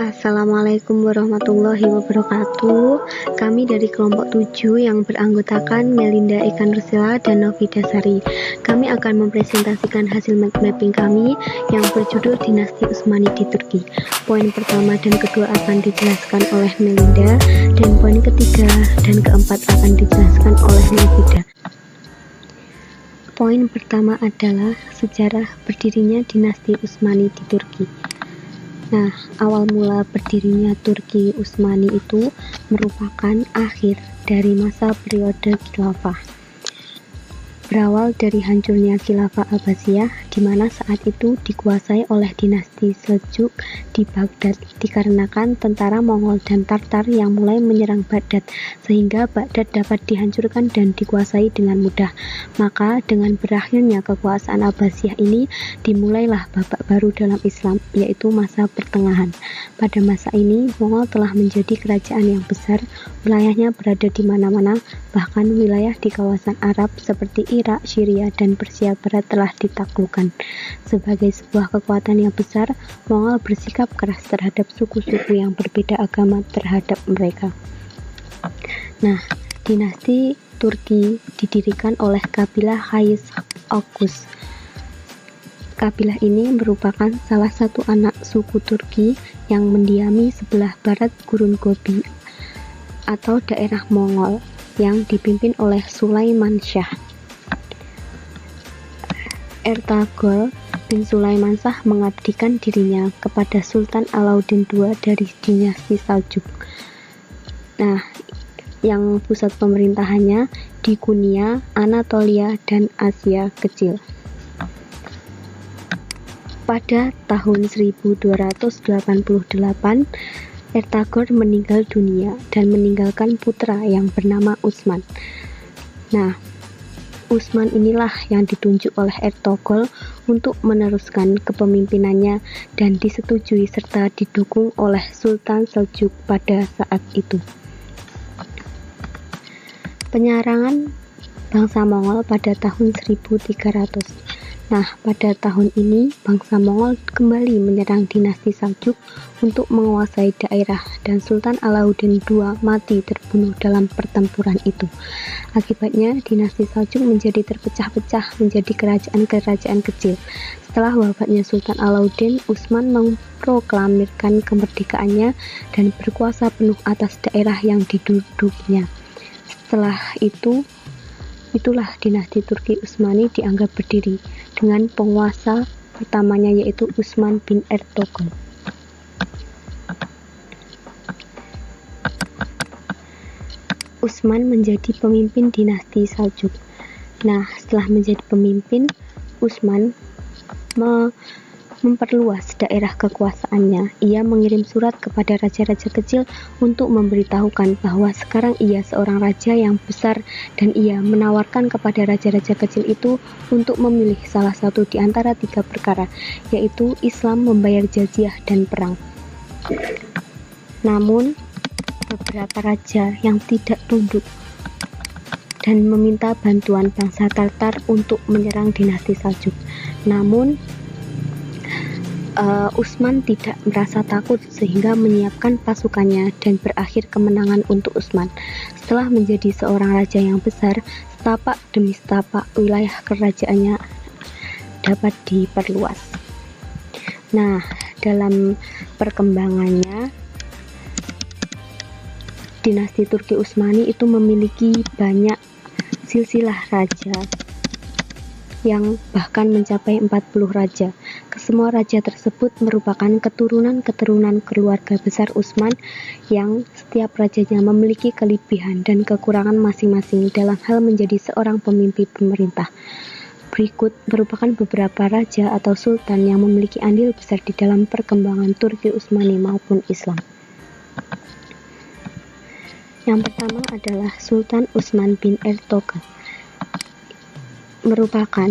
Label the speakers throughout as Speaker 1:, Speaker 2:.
Speaker 1: Assalamualaikum warahmatullahi wabarakatuh. Kami dari kelompok 7 yang beranggotakan Melinda Ikan Rusila dan Novi Dasari. Kami akan mempresentasikan hasil mind mapping kami yang berjudul Dinasti Utsmani di Turki. Poin pertama dan kedua akan dijelaskan oleh Melinda, dan poin ketiga dan keempat akan dijelaskan oleh Novida. Poin pertama adalah sejarah berdirinya Dinasti Utsmani di Turki. Nah, awal mula berdirinya Turki Utsmani itu merupakan akhir dari masa periode khilafah. Berawal dari hancurnya khilafah Abbasiyah, di mana saat itu dikuasai oleh dinasti Seljuk di Baghdad, dikarenakan tentara Mongol dan Tartar yang mulai menyerang Baghdad, sehingga Baghdad dapat dihancurkan dan dikuasai dengan mudah. Maka dengan berakhirnya kekuasaan Abbasiyah ini, dimulailah babak baru dalam Islam, yaitu masa pertengahan. Pada masa ini, Mongol telah menjadi kerajaan yang besar, wilayahnya berada di mana-mana, bahkan wilayah di kawasan Arab seperti Irak, Syria, dan Persia Barat telah ditaklukkan. Sebagai sebuah kekuatan yang besar, Mongol bersikap keras terhadap suku-suku yang berbeda agama terhadap mereka. Nah, dinasti Turki didirikan oleh kabilah Hayyis Oghuz. Kabilah ini merupakan salah satu anak suku Turki yang mendiami sebelah barat Gurun Gobi atau daerah Mongol yang dipimpin oleh Sulaiman Shah. Ertugrul bin Sulaiman Shah mengabdikan dirinya kepada Sultan Alauddin II dari dinasti Seljuk. Nah, yang pusat pemerintahannya di Konya, Anatolia, dan Asia Kecil. Pada tahun 1288, Ertugrul meninggal dunia dan meninggalkan putra yang bernama Utsman. Nah, Utsman inilah yang ditunjuk oleh Ertugrul untuk meneruskan kepemimpinannya dan disetujui serta didukung oleh Sultan Seljuk pada saat itu. Penyerangan bangsa Mongol pada tahun 1300. Nah, pada tahun ini bangsa Mongol kembali menyerang dinasti Seljuk untuk menguasai daerah, dan Sultan Alauddin II mati terbunuh dalam pertempuran itu. Akibatnya dinasti Seljuk menjadi terpecah-pecah menjadi kerajaan-kerajaan kecil. Setelah wafatnya Sultan Alauddin, Utsman memproklamirkan kemerdekaannya dan berkuasa penuh atas daerah yang diduduknya. Setelah itulah dinasti Turki Utsmani dianggap berdiri dengan penguasa pertamanya yaitu Utsman bin Ertugrul. Utsman menjadi pemimpin dinasti Seljuk. Nah, setelah menjadi pemimpin, Utsman memperluas daerah kekuasaannya. Ia mengirim surat kepada raja-raja kecil untuk memberitahukan bahwa sekarang ia seorang raja yang besar, dan ia menawarkan kepada raja-raja kecil itu untuk memilih salah satu di antara 3 perkara, yaitu Islam, membayar jizyah, dan perang. Namun, beberapa raja yang tidak tunduk dan meminta bantuan bangsa Tartar untuk menyerang dinasti Seljuk. Namun, Utsman tidak merasa takut sehingga menyiapkan pasukannya dan berakhir kemenangan untuk Utsman. Setelah menjadi seorang raja yang besar, setapak demi setapak wilayah kerajaannya dapat diperluas. Nah, dalam perkembangannya, dinasti Turki Utsmani itu memiliki banyak silsilah raja yang bahkan mencapai 40 raja. Kesemua raja tersebut merupakan keturunan-keturunan keluarga besar Utsman yang setiap rajanya memiliki kelebihan dan kekurangan masing-masing dalam hal menjadi seorang pemimpin pemerintah. Berikut merupakan beberapa raja atau sultan yang memiliki andil besar di dalam perkembangan Turki Utsmani maupun Islam. Yang pertama adalah Sultan Utsman bin Ertugrul. merupakan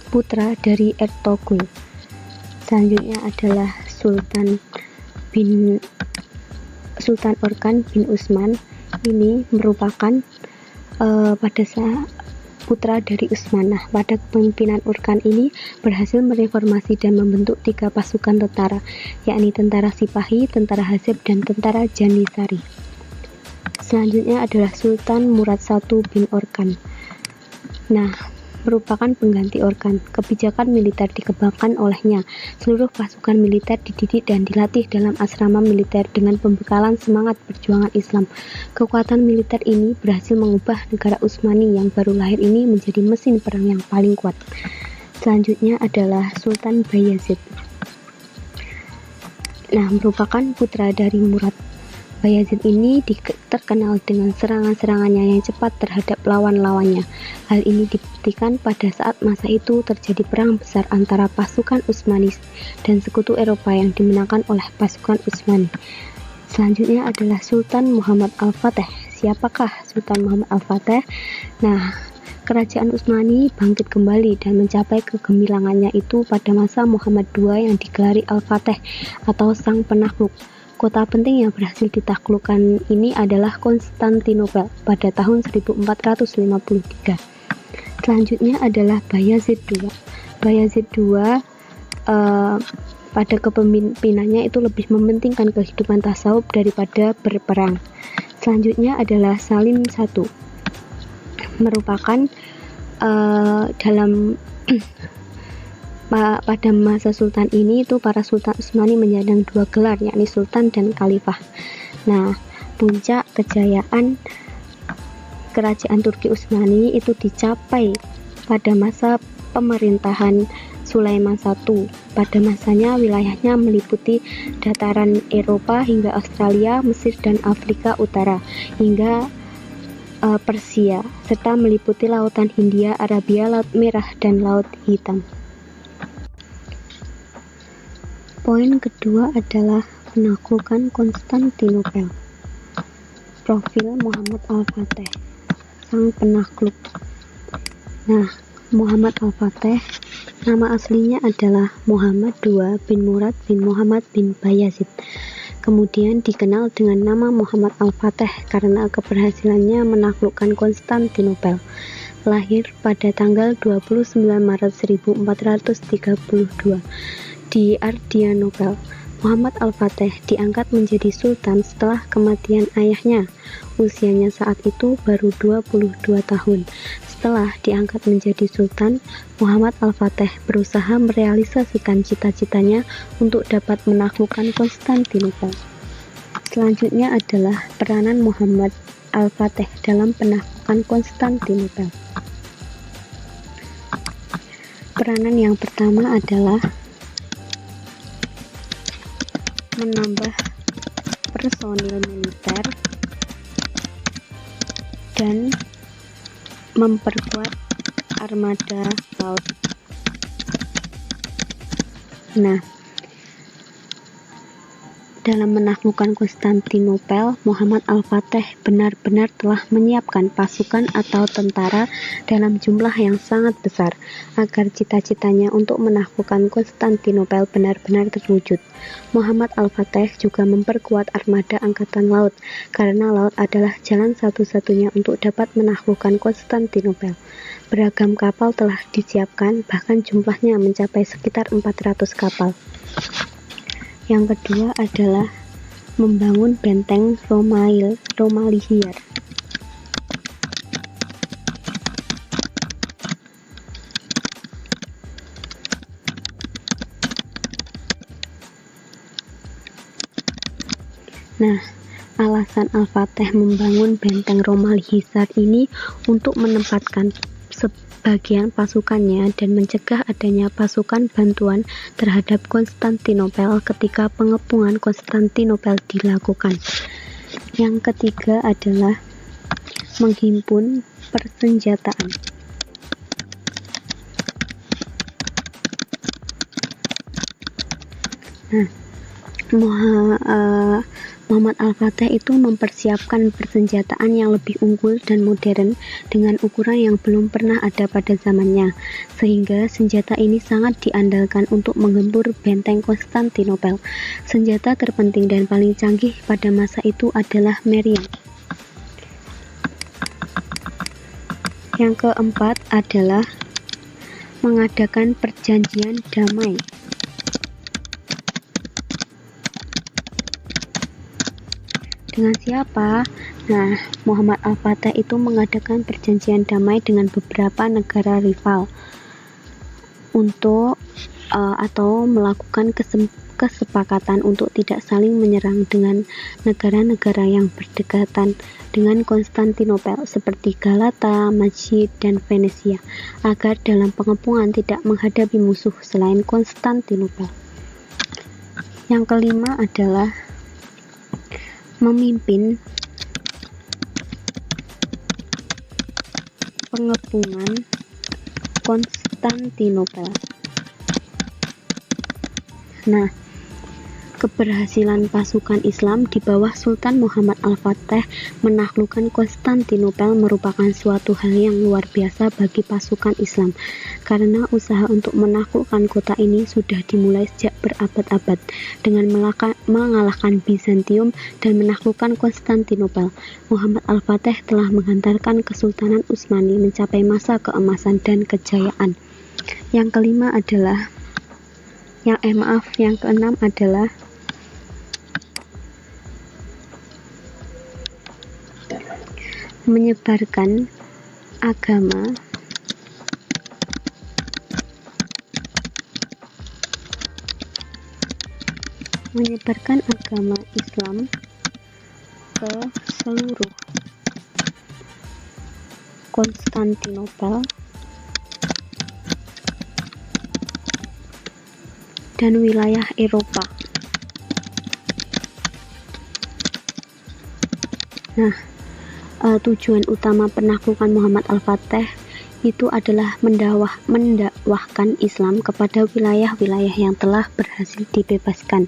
Speaker 1: putra dari Ertugrul. Selanjutnya adalah Sultan Orkan bin Utsman. Ini merupakan pada saat putra dari Utsmanah. Pada kepemimpinan Urkan ini berhasil mereformasi dan membentuk 3 pasukan tentara, yakni tentara Sipahi, tentara Hazab, dan tentara Janisari. Selanjutnya adalah Sultan Murad I bin Orkan. Nah, merupakan pengganti Orkan. Kebijakan militer dikembangkan olehnya. Seluruh pasukan militer dididik dan dilatih dalam asrama militer dengan pembekalan semangat perjuangan Islam. Kekuatan militer ini berhasil mengubah negara Utsmani yang baru lahir ini menjadi mesin perang yang paling kuat. Selanjutnya adalah Sultan Bayazid. Nah, merupakan putra dari Murad. Bayazid ini terkenal dengan serangan-serangannya yang cepat terhadap lawan-lawannya. Hal ini dibuktikan pada saat masa itu terjadi perang besar antara pasukan Utsmani dan sekutu Eropa yang dimenangkan oleh pasukan Utsmani. Selanjutnya adalah Sultan Muhammad Al-Fateh. Siapakah Sultan Muhammad Al-Fateh? Nah, kerajaan Utsmani bangkit kembali dan mencapai kegemilangannya itu pada masa Muhammad II yang digelari Al-Fateh atau Sang Penakluk. Kota penting yang berhasil ditaklukkan ini adalah Konstantinopel pada tahun 1453. Selanjutnya adalah Bayazid II. Bayazid II pada kepemimpinannya itu lebih mementingkan kehidupan tasawuf daripada berperang. Selanjutnya adalah Salim I. Merupakan dalam pada masa sultan ini itu para sultan Utsmani menyandang 2 gelar, yakni sultan dan khalifah. Nah, puncak kejayaan kerajaan Turki Utsmani itu dicapai pada masa pemerintahan Sulaiman I. Pada masanya wilayahnya meliputi dataran Eropa hingga Australia, Mesir dan Afrika Utara hingga Persia, serta meliputi lautan Hindia, Arabia, Laut Merah dan Laut Hitam. Poin kedua adalah penaklukan Konstantinopel. Profil Muhammad Al-Fateh, sang penakluk. Nah, Muhammad Al-Fateh, nama aslinya adalah Muhammad II bin Murad bin Muhammad bin Bayazid. Kemudian dikenal dengan nama Muhammad Al-Fateh karena keberhasilannya menaklukkan Konstantinopel. Lahir pada tanggal 29 Maret 1432 di Adrianopel. Muhammad Al-Fateh diangkat menjadi sultan setelah kematian ayahnya. Usianya saat itu baru 22 tahun. Setelah diangkat menjadi sultan, Muhammad Al-Fateh berusaha merealisasikan cita-citanya untuk dapat menaklukkan Konstantinopel. Selanjutnya adalah peranan Muhammad Al-Fateh dalam penaklukan Konstantinopel. Peranan yang pertama adalah menambah personil militer dan memperkuat armada laut. Nah, dalam menaklukkan Konstantinopel, Muhammad Al-Fateh benar-benar telah menyiapkan pasukan atau tentara dalam jumlah yang sangat besar agar cita-citanya untuk menaklukkan Konstantinopel benar-benar terwujud. Muhammad Al-Fateh juga memperkuat armada angkatan laut karena laut adalah jalan satu-satunya untuk dapat menaklukkan Konstantinopel. Beragam kapal telah disiapkan, bahkan jumlahnya mencapai sekitar 400 kapal. Yang kedua adalah membangun benteng Romalihir. Nah, alasan Al-Fateh membangun benteng Romalihir ini untuk menempatkan sebagian pasukannya dan mencegah adanya pasukan bantuan terhadap Konstantinopel ketika pengepungan Konstantinopel dilakukan. Yang ketiga adalah menghimpun persenjataan. Nah, Muhammad Al-Fateh itu mempersiapkan persenjataan yang lebih unggul dan modern dengan ukuran yang belum pernah ada pada zamannya, sehingga senjata ini sangat diandalkan untuk menggempur benteng Konstantinopel. Senjata terpenting dan paling canggih pada masa itu adalah meriam. Yang keempat adalah mengadakan perjanjian damai. Dengan siapa? Nah, Muhammad Al-Fatih itu mengadakan perjanjian damai dengan beberapa negara rival untuk atau melakukan kesepakatan untuk tidak saling menyerang dengan negara-negara yang berdekatan dengan Konstantinopel seperti Galata, Majid, dan Venesia agar dalam pengepungan tidak menghadapi musuh selain Konstantinopel. Yang kelima adalah memimpin pengepungan Konstantinopel. Nah, keberhasilan pasukan Islam di bawah Sultan Muhammad Al-Fatih menaklukkan Konstantinopel merupakan suatu hal yang luar biasa bagi pasukan Islam, karena usaha untuk menaklukkan kota ini sudah dimulai sejak berabad-abad dengan mengalahkan Bizantium dan menaklukkan Konstantinopel. Muhammad Al-Fatih telah menghantarkan Kesultanan Utsmani mencapai masa keemasan dan kejayaan. Yang kelima adalah yang keenam adalah menyebarkan agama Islam ke seluruh Konstantinopel dan wilayah Eropa. Nah, tujuan utama penaklukan Muhammad Al-Fatih itu adalah mendakwahkan Islam kepada wilayah-wilayah yang telah berhasil dibebaskan.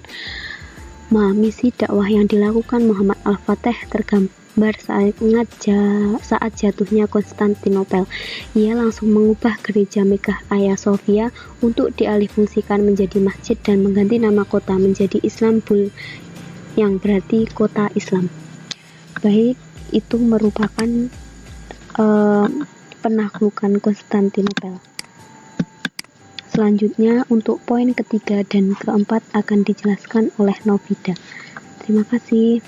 Speaker 1: Misi dakwah yang dilakukan Muhammad Al-Fatih tergambar saat jatuhnya Konstantinopel. Ia langsung mengubah gereja Mekkah Hagia Sophia untuk dialihfungsikan menjadi masjid dan mengganti nama kota menjadi Istanbul, yang berarti kota Islam. Baik, itu merupakan penaklukan Konstantinopel. Selanjutnya untuk poin ketiga dan keempat akan dijelaskan oleh Novida. Terima kasih.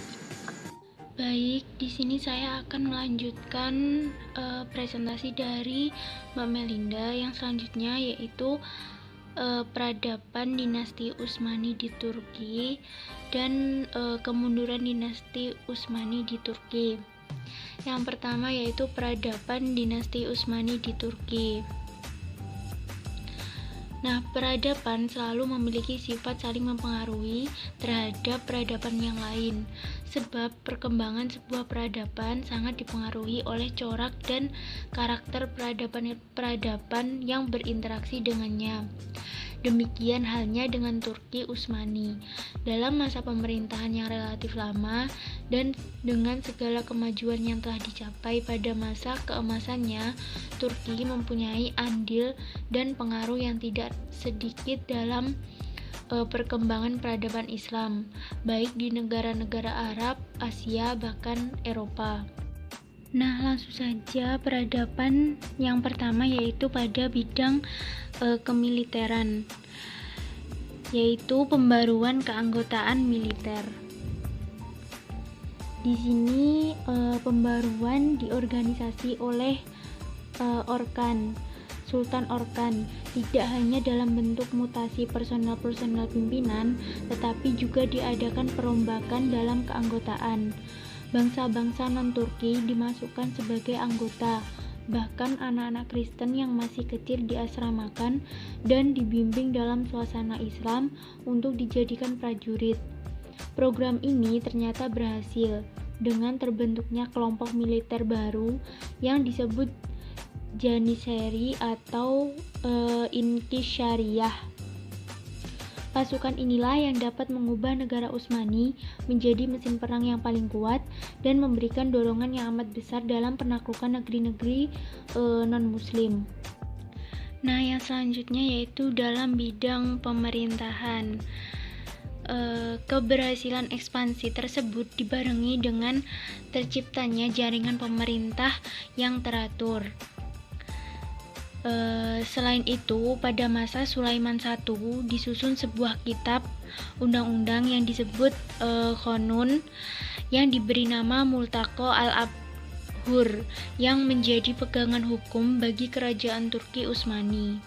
Speaker 2: Baik, di sini saya akan melanjutkan presentasi dari Mbak Melinda yang selanjutnya, yaitu peradaban dinasti Utsmani di Turki dan kemunduran dinasti Utsmani di Turki. Yang pertama yaitu peradaban dinasti Utsmani di Turki. Nah, peradaban selalu memiliki sifat saling mempengaruhi terhadap peradaban yang lain, sebab perkembangan sebuah peradaban sangat dipengaruhi oleh corak dan karakter peradaban yang berinteraksi dengannya. Demikian halnya dengan Turki Utsmani. Dalam masa pemerintahan yang relatif lama dan dengan segala kemajuan yang telah dicapai pada masa keemasannya, Turki mempunyai andil dan pengaruh yang tidak sedikit dalam perkembangan peradaban Islam, baik di negara-negara Arab, Asia, bahkan Eropa. Nah, langsung saja peradaban yang pertama yaitu pada bidang kemiliteran, yaitu pembaruan keanggotaan militer. Di sini pembaruan diorganisasi oleh Sultan Orkan, tidak hanya dalam bentuk mutasi personal pimpinan, tetapi juga diadakan perombakan dalam keanggotaan. Bangsa-bangsa non-Turki dimasukkan sebagai anggota, bahkan anak-anak Kristen yang masih kecil diasramakan dan dibimbing dalam suasana Islam untuk dijadikan prajurit. Program ini ternyata berhasil dengan terbentuknya kelompok militer baru yang disebut Janissary atau Inkişariyah. Pasukan inilah yang dapat mengubah negara Utsmani menjadi mesin perang yang paling kuat dan memberikan dorongan yang amat besar dalam penaklukan negeri-negeri non-muslim. Nah, yang selanjutnya yaitu dalam bidang pemerintahan. Keberhasilan ekspansi tersebut dibarengi dengan terciptanya jaringan pemerintah yang teratur. Selain itu, pada masa Sulaiman I disusun sebuah kitab undang-undang yang disebut Qanun yang diberi nama Multaqo al-Abhur yang menjadi pegangan hukum bagi kerajaan Turki Utsmani.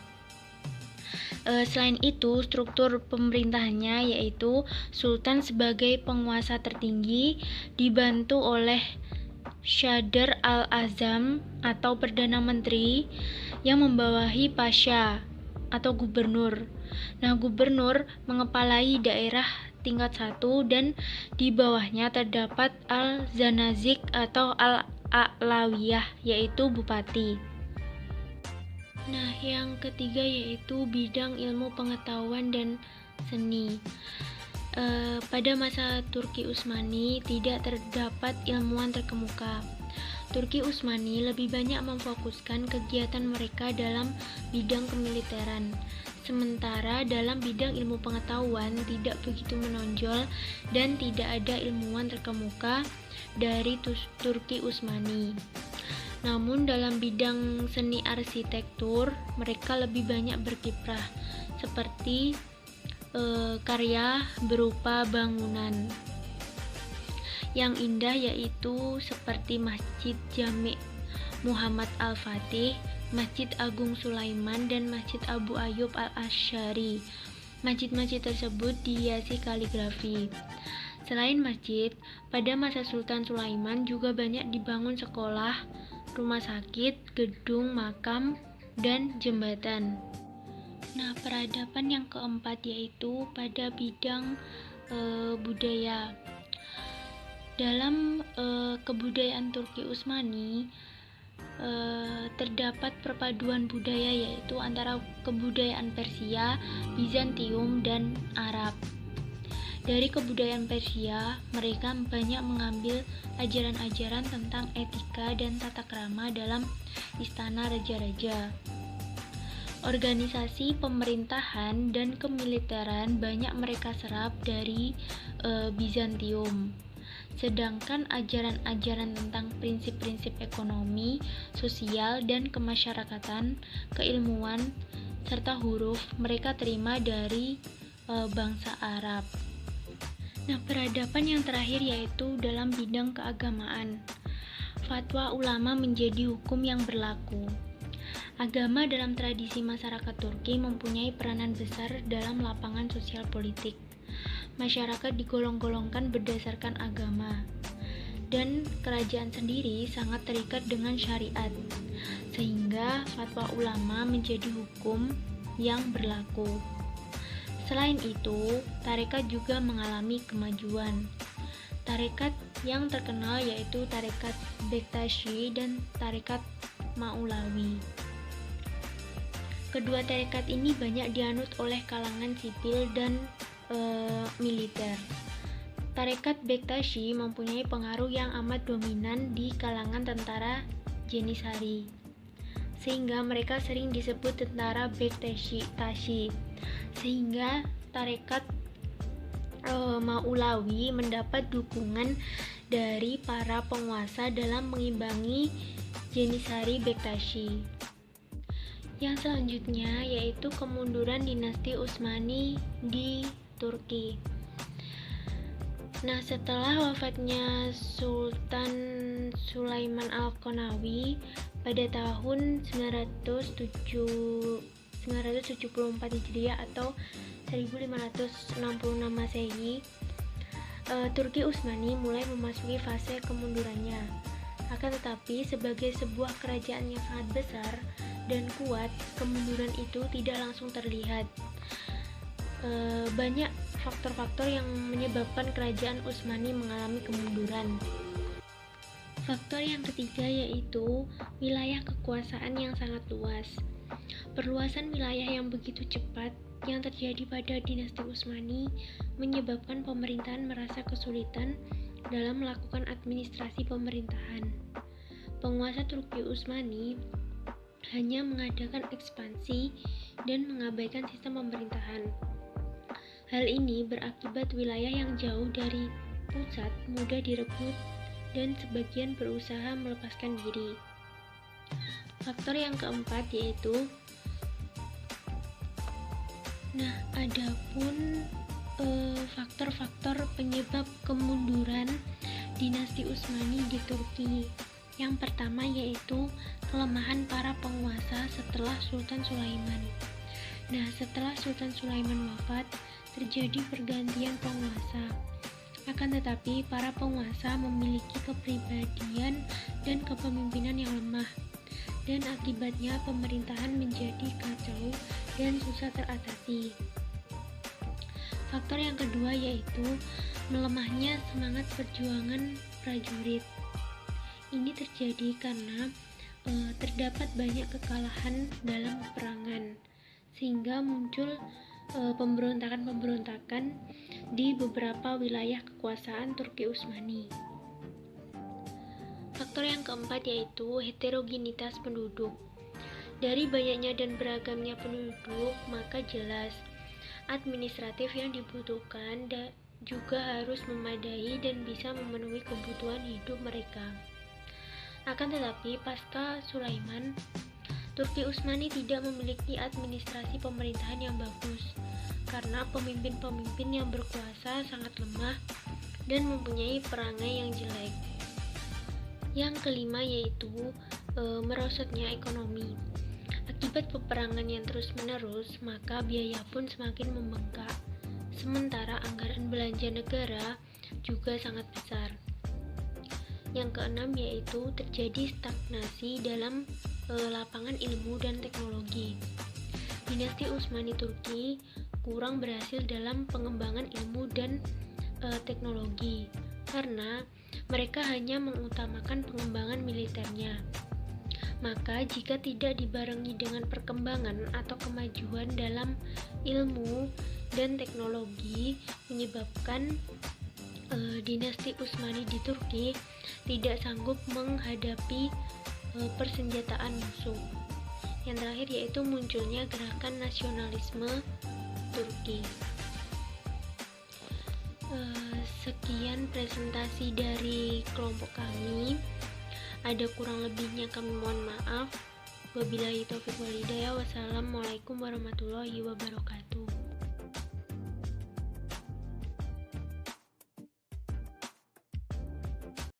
Speaker 2: Selain itu, struktur pemerintahannya yaitu Sultan sebagai penguasa tertinggi dibantu oleh Shadr al-Azam atau Perdana Menteri yang membawahi Pasha atau gubernur. Nah, gubernur mengepalai daerah tingkat 1 dan di bawahnya terdapat al-Zanazik atau al-A'lawiyah yaitu bupati. Nah, yang ketiga yaitu bidang ilmu pengetahuan dan seni. Pada masa Turki Utsmani tidak terdapat ilmuwan terkemuka. Turki Utsmani lebih banyak memfokuskan kegiatan mereka dalam bidang kemiliteran. Sementara dalam bidang ilmu pengetahuan tidak begitu menonjol dan tidak ada ilmuwan terkemuka dari Turki Utsmani. Namun dalam bidang seni arsitektur mereka lebih banyak berkiprah seperti karya berupa bangunan yang indah yaitu seperti Masjid Jami' Muhammad Al-Fatih, Masjid Agung Sulaiman, dan Masjid Abu Ayyub Al-Asy'ari. Masjid-masjid tersebut dihiasi kaligrafi. Selain masjid, pada masa Sultan Sulaiman juga banyak dibangun sekolah, rumah sakit, gedung, makam, dan jembatan. Nah, peradaban yang keempat yaitu pada bidang budaya. Dalam kebudayaan Turki Utsmani terdapat perpaduan budaya yaitu antara kebudayaan Persia, Bizantium, dan Arab. Dari kebudayaan Persia, mereka banyak mengambil ajaran-ajaran tentang etika dan tata krama dalam istana raja-raja. Organisasi pemerintahan dan kemiliteran banyak mereka serap dari Bizantium. Sedangkan ajaran-ajaran tentang prinsip-prinsip ekonomi, sosial, dan kemasyarakatan, keilmuan, serta huruf mereka terima dari bangsa Arab. Nah, peradaban yang terakhir yaitu dalam bidang keagamaan. Fatwa ulama menjadi hukum yang berlaku. Agama dalam tradisi masyarakat Turki mempunyai peranan besar dalam lapangan sosial politik. Masyarakat digolong-golongkan berdasarkan agama, dan kerajaan sendiri sangat terikat dengan syariat, sehingga fatwa ulama menjadi hukum yang berlaku. Selain itu, tarekat juga mengalami kemajuan. Tarekat yang terkenal yaitu tarekat Bektashi dan tarekat Maulawi. Kedua tarekat ini banyak dianut oleh kalangan sipil dan militer. Tarekat Bektashi mempunyai pengaruh yang amat dominan di kalangan tentara Jenisari, sehingga mereka sering disebut tentara Bektashi. Sehingga tarekat Maulawi mendapat dukungan dari para penguasa dalam mengimbangi Jenisari Bektashi. Yang selanjutnya yaitu kemunduran dinasti Utsmani di Turki. Nah, setelah wafatnya Sultan Sulaiman Al-Qanawi pada tahun 974 Hijriah atau 1566 Masehi, Turki Utsmani mulai memasuki fase kemundurannya. Akan tetapi, sebagai sebuah kerajaan yang sangat besar dan kuat, kemunduran itu tidak langsung terlihat. Banyak faktor-faktor yang menyebabkan kerajaan Utsmani mengalami kemunduran. Faktor yang ketiga yaitu wilayah kekuasaan yang sangat luas. Perluasan wilayah yang begitu cepat yang terjadi pada dinasti Utsmani menyebabkan pemerintahan merasa kesulitan dalam melakukan administrasi pemerintahan. Penguasa Turki Utsmani hanya mengadakan ekspansi dan mengabaikan sistem pemerintahan. Hal ini berakibat wilayah yang jauh dari pusat mudah direbut dan sebagian berusaha melepaskan diri. Faktor yang keempat yaitu adapun faktor-faktor penyebab kemunduran dinasti Utsmani di Turki. Yang pertama yaitu kelemahan para penguasa setelah Sultan Sulaiman. Setelah Sultan Sulaiman wafat, terjadi pergantian penguasa. Akan tetapi, para penguasa memiliki kepribadian dan kepemimpinan yang lemah, dan akibatnya pemerintahan menjadi kacau dan susah teratasi. Faktor yang kedua yaitu melemahnya semangat perjuangan prajurit. Ini terjadi karena terdapat banyak kekalahan dalam peperangan, sehingga muncul pemberontakan-pemberontakan di beberapa wilayah kekuasaan Turki Utsmani. Faktor yang keempat yaitu heterogenitas penduduk. Dari banyaknya dan beragamnya penduduk, maka jelas administratif yang dibutuhkan juga harus memadai dan bisa memenuhi kebutuhan hidup mereka. Akan tetapi, pasca Sulaiman, Turki Utsmani tidak memiliki administrasi pemerintahan yang bagus karena pemimpin-pemimpin yang berkuasa sangat lemah dan mempunyai perangai yang jelek. Yang kelima yaitu merosotnya ekonomi. Akibat peperangan yang terus-menerus, maka biaya pun semakin membengkak. Sementara anggaran belanja negara juga sangat besar. Yang keenam yaitu terjadi stagnasi dalam lapangan ilmu dan teknologi. Dinasti Utsmani Turki kurang berhasil dalam pengembangan ilmu dan teknologi karena mereka hanya mengutamakan pengembangan militernya. Maka jika tidak dibarengi dengan perkembangan atau kemajuan dalam ilmu dan teknologi, menyebabkan dinasti Utsmani di Turki tidak sanggup menghadapi persenjataan musuh. Yang terakhir yaitu munculnya gerakan nasionalisme Turki. Sekian presentasi dari kelompok kami. Ada kurang lebihnya kami mohon maaf. Wabillahi taufiq wal hidayah. Wassalamualaikum warahmatullahi wabarakatuh.